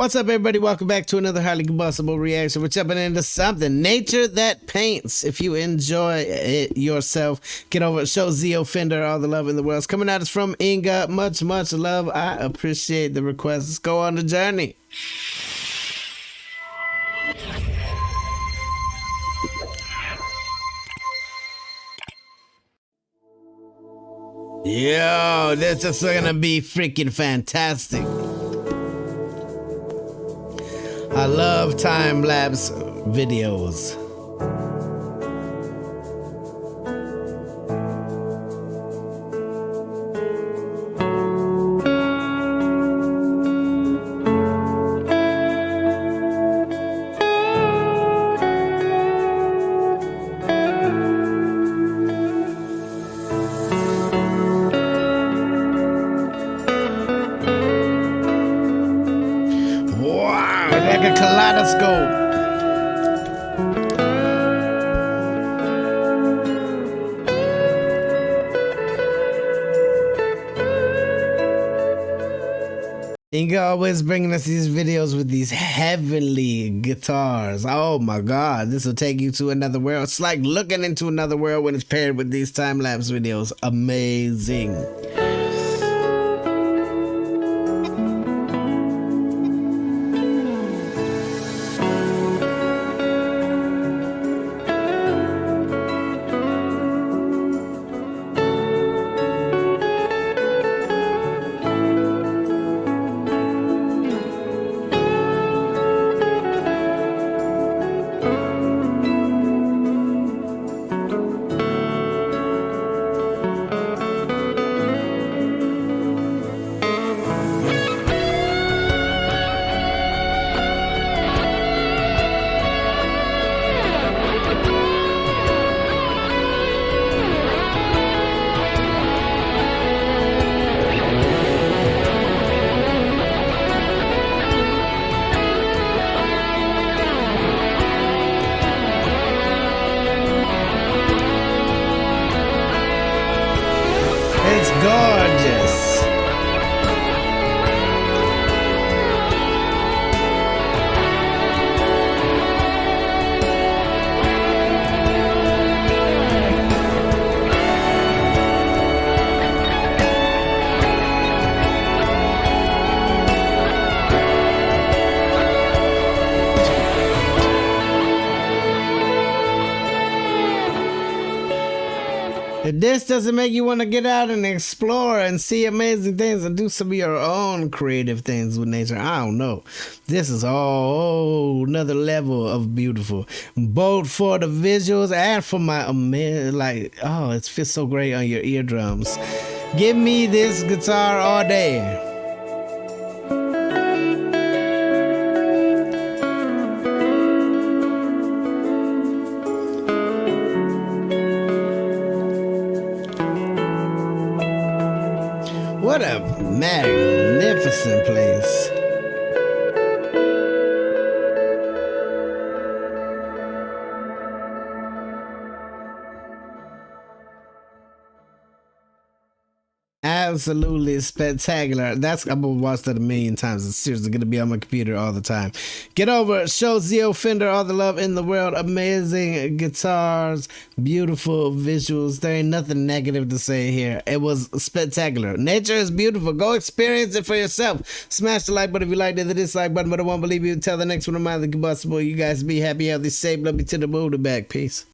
What's up, everybody? Welcome back to another highly combustible reaction. We're jumping into something. Nature that paints. If you enjoy it yourself, get over it. Show Zio Fender all the love in the world. It's coming out. It's from Inga. Much love. I appreciate the request. Let's go on the journey. Yo, this is gonna be freaking fantastic. I love time-lapse videos. Like a kaleidoscope. Inga always bringing us these videos with these heavenly guitars. Oh my god, this will take you to another world. It's like looking into another world when it's paired with these time-lapse videos. Amazing. It's gorgeous. If this doesn't make you want to get out and explore and see amazing things and do some of your own creative things with nature, I don't know. This is all another level of beautiful, both for the visuals and for my it feels so great on your eardrums. Give me this guitar all day. What a magnificent place. Absolutely spectacular. I'm gonna watch that a million times. It's seriously gonna be on my computer all the time. Get over it. Show Zio Fender all the love in the world. Amazing guitars, beautiful visuals. There ain't nothing negative to say here. It was spectacular. Nature is beautiful. Go experience it for yourself. Smash the like button if you liked it, the dislike button, but I won't believe you until the next one of mine, the combustible. You guys be happy, healthy, safe. Love you to the moon and back. Peace.